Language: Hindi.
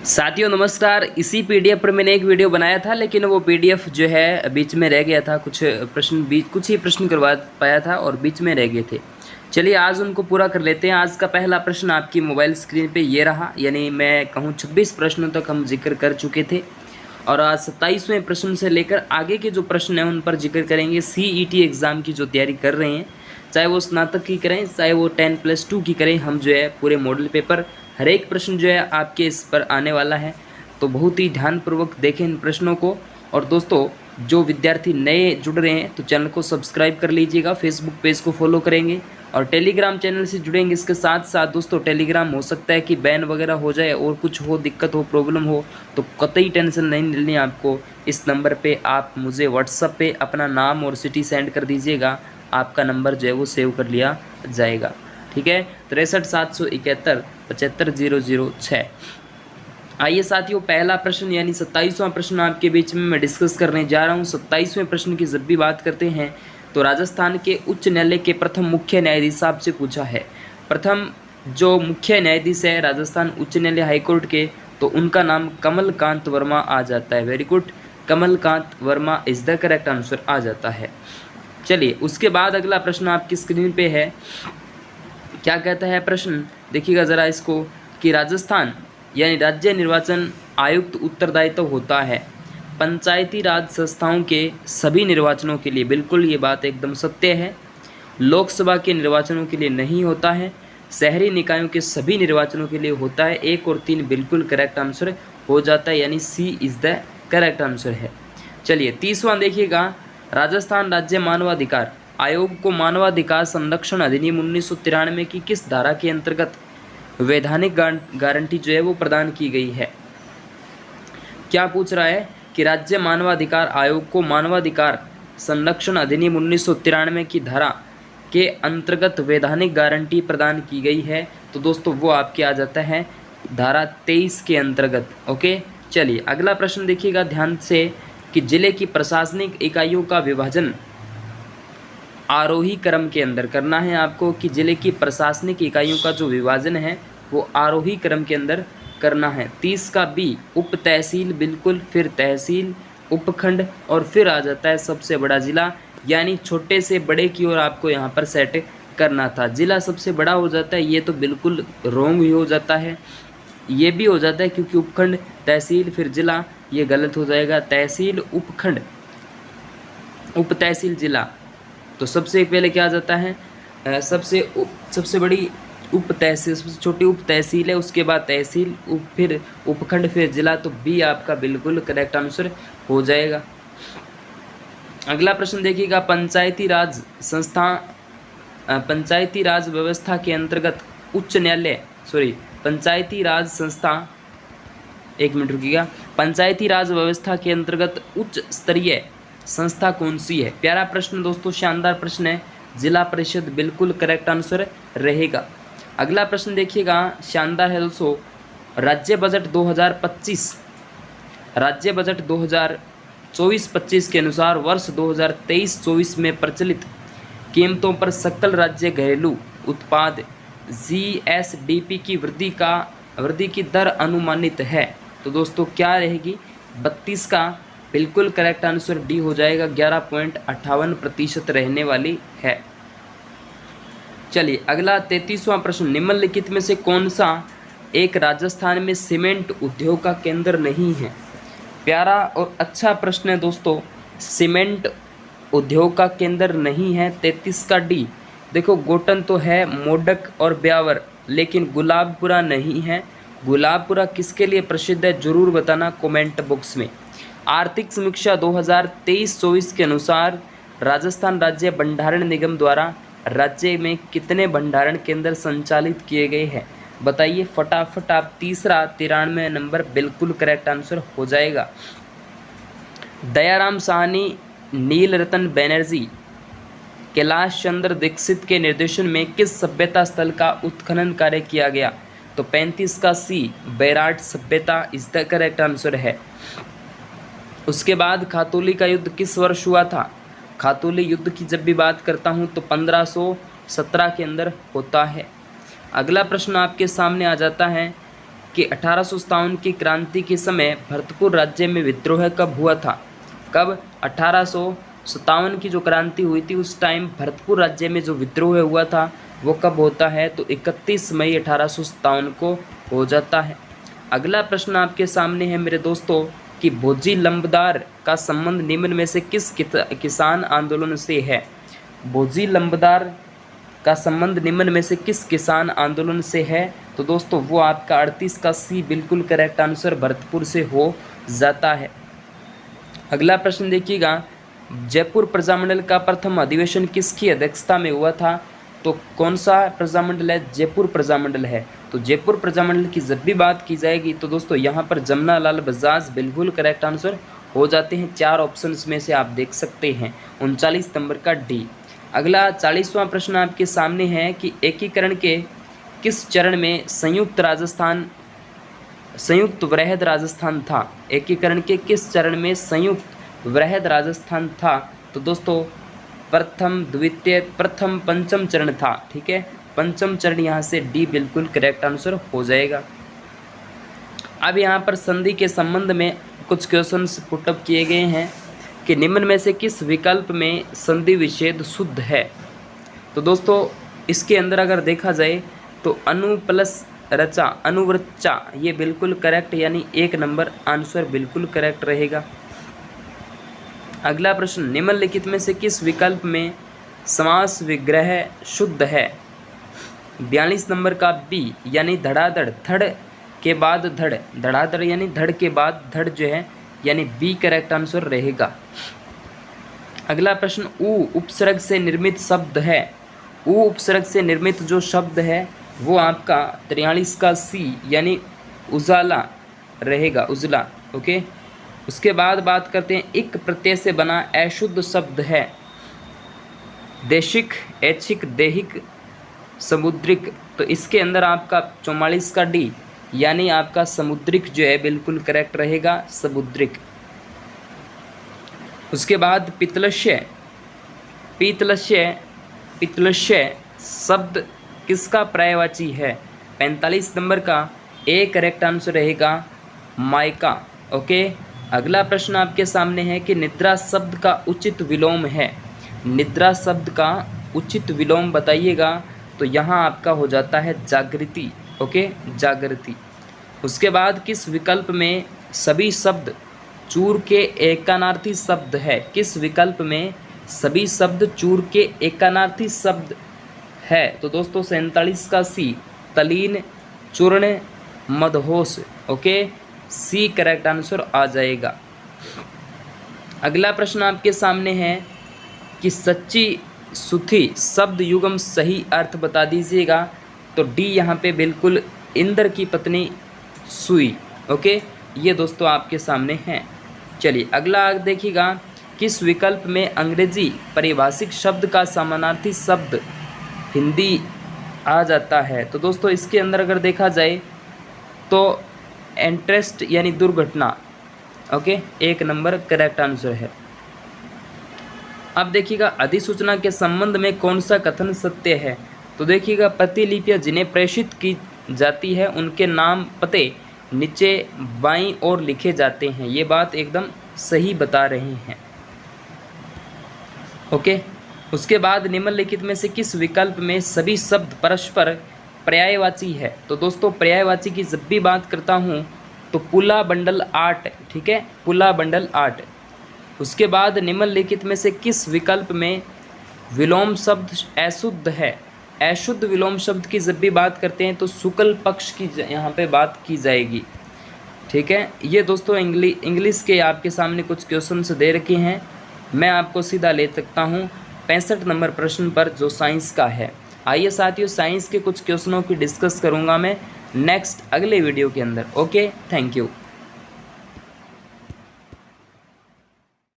साथियों नमस्कार। इसी पीडीएफ पर मैंने एक वीडियो बनाया था, लेकिन वो पीडीएफ जो है बीच में रह गया था। कुछ ही प्रश्न करवा पाया था और बीच में रह गए थे। चलिए आज उनको पूरा कर लेते हैं। आज का पहला प्रश्न आपकी मोबाइल स्क्रीन पे ये रहा, यानी मैं कहूँ 26 प्रश्नों तक हम जिक्र कर चुके थे और आज 27वें प्रश्न से लेकर आगे के जो प्रश्न हैं उन पर जिक्र करेंगे। सीईटी एग्ज़ाम की जो तैयारी कर रहे हैं, चाहे वो स्नातक की करें चाहे वो 10+2 की करें, हम जो है पूरे मॉडल पेपर हर एक प्रश्न जो है आपके इस पर आने वाला है। तो बहुत ही ध्यानपूर्वक देखें इन प्रश्नों को। और दोस्तों जो विद्यार्थी नए जुड़ रहे हैं तो चैनल को सब्सक्राइब कर लीजिएगा, फेसबुक पेज को फॉलो करेंगे और टेलीग्राम चैनल से जुड़ेंगे। इसके साथ साथ दोस्तों टेलीग्राम हो सकता है कि बैन वगैरह हो जाए और कुछ हो, दिक्कत हो, प्रॉब्लम हो, तो कतई टेंशन नहीं लेनी आपको। इस नंबर पे आप मुझे व्हाट्सएप पे अपना नाम और सिटी सेंड कर दीजिएगा, आपका नंबर जो है वो सेव कर लिया जाएगा। ठीक है, 63 771 75 006। आइए साथियों, पहला प्रश्न यानी 27वां प्रश्न आपके बीच में मैं डिस्कस करने जा रहा हूँ। 27वें प्रश्न की जब भी बात करते हैं तो राजस्थान के उच्च न्यायालय के प्रथम मुख्य न्यायाधीश आपसे पूछा है। प्रथम जो मुख्य न्यायाधीश है राजस्थान उच्च न्यायालय हाईकोर्ट के, तो उनका नाम कमलकांत वर्मा आ जाता है। Very good, Kamalkant Verma is the correct answer आ जाता है। चलिए उसके बाद अगला प्रश्न आपकी स्क्रीन पे है। क्या कहता है प्रश्न, देखिएगा ज़रा इसको, कि राजस्थान यानी राज्य निर्वाचन आयुक्त उत्तरदायित्व होता है पंचायती राज संस्थाओं के सभी निर्वाचनों के लिए। बिल्कुल ये बात एकदम सत्य है। लोकसभा के निर्वाचनों के लिए नहीं होता है, शहरी निकायों के सभी निर्वाचनों के लिए होता है। 1 और 3 बिल्कुल करेक्ट आंसर हो जाता है, यानी सी इज़ द करेक्ट आंसर है। चलिए 30वां देखिएगा, राजस्थान राज्य मानवाधिकार आयोग को मानवाधिकार संरक्षण अधिनियम 1993 की किस धारा के अंतर्गत वैधानिक गारंटी जो है वो प्रदान की गई है। क्या पूछ रहा है कि राज्य मानवाधिकार आयोग को मानवाधिकार संरक्षण अधिनियम 1993 की धारा के अंतर्गत वैधानिक गारंटी प्रदान की गई है। तो दोस्तों वो आपके आ जाता है धारा 23 के अंतर्गत। ओके, चलिए अगला प्रश्न देखिएगा ध्यान से, कि जिले की प्रशासनिक इकाइयों का विभाजन आरोही क्रम के अंदर करना है आपको। कि जिले की प्रशासनिक इकाइयों का जो विभाजन है वो आरोही क्रम के अंदर करना है। 30 का बी, उप तहसील, बिल्कुल, फिर तहसील, उपखंड और फिर आ जाता है सबसे बड़ा जिला, यानी छोटे से बड़े की ओर आपको यहाँ पर सेट करना था। जिला सबसे बड़ा हो जाता है, ये तो बिल्कुल रॉन्ग ही हो जाता है। ये भी हो जाता है क्योंकि उपखंड, तहसील, फिर जिला, ये गलत हो जाएगा। तहसील, उपखंड, उप तहसील, जिला, तो सबसे पहले क्या आ जाता है, सबसे बड़ी उप तहसील, सबसे छोटी उप तहसील है, उसके बाद तहसील, फिर उपखंड, फिर जिला, तो बी आपका बिल्कुल करेक्ट आंसर हो जाएगा। अगला प्रश्न देखिएगा, पंचायती राज व्यवस्था के अंतर्गत उच्च न्यायालय, पंचायती राज संस्था, एक मिनट रुकिएगा, पंचायती राज व्यवस्था के अंतर्गत उच्च स्तरीय संस्था कौन सी है। प्यारा प्रश्न दोस्तों, शानदार प्रश्न है। जिला परिषद बिल्कुल करेक्ट आंसर रहेगा। अगला प्रश्न देखिएगा, शानदार है दोस्तों, राज्य बजट 2024-25 के अनुसार वर्ष 2023-24 में प्रचलित कीमतों पर सकल राज्य घरेलू उत्पाद GSDP की वृद्धि की दर अनुमानित है। तो दोस्तों क्या रहेगी, 32 का बिल्कुल करेक्ट आंसर डी हो जाएगा, 11.58% रहने वाली है। चलिए अगला 33वां प्रश्न, निम्नलिखित में से कौन सा एक राजस्थान में सीमेंट उद्योग का केंद्र नहीं है। प्यारा और अच्छा प्रश्न है दोस्तों, सीमेंट उद्योग का केंद्र नहीं है। 33 का डी, देखो गोटन तो है, मोडक और ब्यावर, लेकिन गुलाबपुरा नहीं है। गुलाबपुरा किसके लिए प्रसिद्ध है जरूर बताना कमेंट बॉक्स में। आर्थिक समीक्षा 2023-24 के अनुसार राजस्थान राज्य भंडारण निगम द्वारा राज्य में कितने भंडारण केंद्र संचालित किए गए हैं, बताइए फटाफट आप। तीसरा 93 नंबर बिल्कुल करेक्ट आंसर हो जाएगा। दयाराम साहनी, नील रतन बैनर्जी, कैलाश चंद्र दीक्षित के निर्देशन में किस सभ्यता स्थल का उत्खनन कार्य किया गया। तो 35 का सी, बैराट सभ्यता इज द करेक्ट आंसर है। उसके बाद खातौली का युद्ध किस वर्ष हुआ था। खातौली युद्ध की जब भी बात करता हूँ तो 1517 के अंदर होता है। अगला प्रश्न आपके सामने आ जाता है कि 1857 की क्रांति के समय भरतपुर राज्य में विद्रोह कब हुआ था? कब? 1857 की जो क्रांति हुई थी उस टाइम भरतपुर राज्य में जो विद्रोह हुआ था वो कब होता है? तो 31 मई 1857 को हो जाता है। अगला प्रश्न आपके सामने है मेरे दोस्तों कि भोजी लंबदार का संबंध निम्न में से किस किसान आंदोलन से है? भोजी लंबदार का संबंध निम्न में से किस किसान आंदोलन से है? तो दोस्तों वो आपका 38 का सी बिल्कुल करेक्ट आंसर भरतपुर से हो जाता है। अगला प्रश्न देखिएगा, जयपुर प्रजामंडल का प्रथम अधिवेशन किसकी अध्यक्षता में हुआ था? तो कौन सा प्रजामंडल है? जयपुर प्रजामंडल है। तो जयपुर प्रजामंडल की जब भी बात की जाएगी तो दोस्तों यहाँ पर जमना लाल बजाज बिल्कुल करेक्ट आंसर हो जाते हैं। 4 ऑप्शंस में से आप देख सकते हैं 39 नंबर का डी। अगला 40वां प्रश्न आपके सामने है कि एकीकरण के किस चरण में संयुक्त वृहद राजस्थान था? एकीकरण के किस चरण में संयुक्त वृहद राजस्थान था? तो दोस्तों प्रथम, द्वितीय, प्रथम, पंचम चरण था। ठीक है, पंचम चरण यहाँ से डी बिल्कुल करेक्ट आंसर हो जाएगा। अब यहाँ पर संधि के संबंध में कुछ क्वेश्चंस पुटअप किए गए हैं कि निम्न में से किस विकल्प में संधि विच्छेद शुद्ध है? तो दोस्तों इसके अंदर अगर देखा जाए तो अनु प्लस रचा, अनुवृच्चा, ये बिल्कुल करेक्ट, यानी 1 नंबर आंसर बिल्कुल करेक्ट रहेगा। अगला प्रश्न, निम्नलिखित में से किस विकल्प में समास विग्रह शुद्ध है? 42 नंबर का बी, यानी धड़ाधड़, धड़ के बाद धड़, धड़ाधड़ यानी धड़ के बाद धड़ जो है, यानी बी करेक्ट आंसर रहेगा। अगला प्रश्न, ऊ उपसर्ग से निर्मित शब्द है। ऊ उपसर्ग से निर्मित जो शब्द है वो आपका 43 का सी, यानी उजाला रहेगा, उजला। ओके, उसके बाद बात करते हैं, इक प्रत्यय से बना अशुद्ध शब्द है। देशिक, ऐच्छिक, देहिक, समुद्रिक। तो इसके अंदर आपका 44 का डी, यानी आपका समुद्रिक जो है बिल्कुल करेक्ट रहेगा, समुद्रिक। उसके बाद पितलश्य, पीतलश्य, पितलश्य शब्द किसका पर्यायवाची है? 45 नंबर का ए करेक्ट आंसर रहेगा, मायका। ओके, अगला प्रश्न आपके सामने है कि निद्रा शब्द का उचित विलोम है। निद्रा शब्द का उचित विलोम बताइएगा। तो यहाँ आपका हो जाता है जागृति। ओके, जागृति। उसके बाद किस विकल्प में सभी शब्द चूर के एकानार्थी शब्द है? किस विकल्प में सभी शब्द चूर के एकानार्थी शब्द है? तो दोस्तों 47 का सी, तलीन, चूर्ण, मदहोश। ओके, सी करेक्ट आंसर आ जाएगा। अगला प्रश्न आपके सामने है कि सच्ची सुथी शब्द युगम सही अर्थ बता दीजिएगा। तो डी यहाँ पे बिल्कुल इंद्र की पत्नी सुई। ओके, ये दोस्तों आपके सामने हैं। चलिए अगला देखिएगा, किस विकल्प में अंग्रेजी परिभाषिक शब्द का समानार्थी शब्द हिंदी आ जाता है? तो दोस्तों इसके अंदर अगर देखा जाए तो इंटरेस्ट यानी दुर्घटना। ओके, 1 नंबर करेक्ट आंसर है। अब देखिएगा, अधिसूचना के संबंध में कौन सा कथन सत्य है? तो देखिएगा, प्रतिलिपियां जिन्हें प्रेषित की जाती है उनके नाम पते नीचे बाईं ओर लिखे जाते हैं। ये बात एकदम सही बता रहे हैं। ओके, उसके बाद निम्नलिखित में से किस विकल्प में सभी शब्द परस्पर पर्यायवाची है? तो दोस्तों पर्यायवाची की जब भी बात करता हूँ तो पुला बंडल 8। ठीक है, पुला बंडल 8। उसके बाद निम्नलिखित में से किस विकल्प में विलोम शब्द अशुद्ध है? अशुद्ध विलोम शब्द की जब भी बात करते हैं तो शुक्ल पक्ष की यहाँ पे बात की जाएगी। ठीक है, ये दोस्तों इंग्लिश के आपके सामने कुछ क्वेश्चंस दे रखे हैं। मैं आपको सीधा ले सकता हूँ 65 नंबर प्रश्न पर जो साइंस का है। आइए साथियों, साइंस के कुछ क्वेश्चनों की डिस्कस करूँगा मैं नेक्स्ट अगले वीडियो के अंदर। Okay, thank you.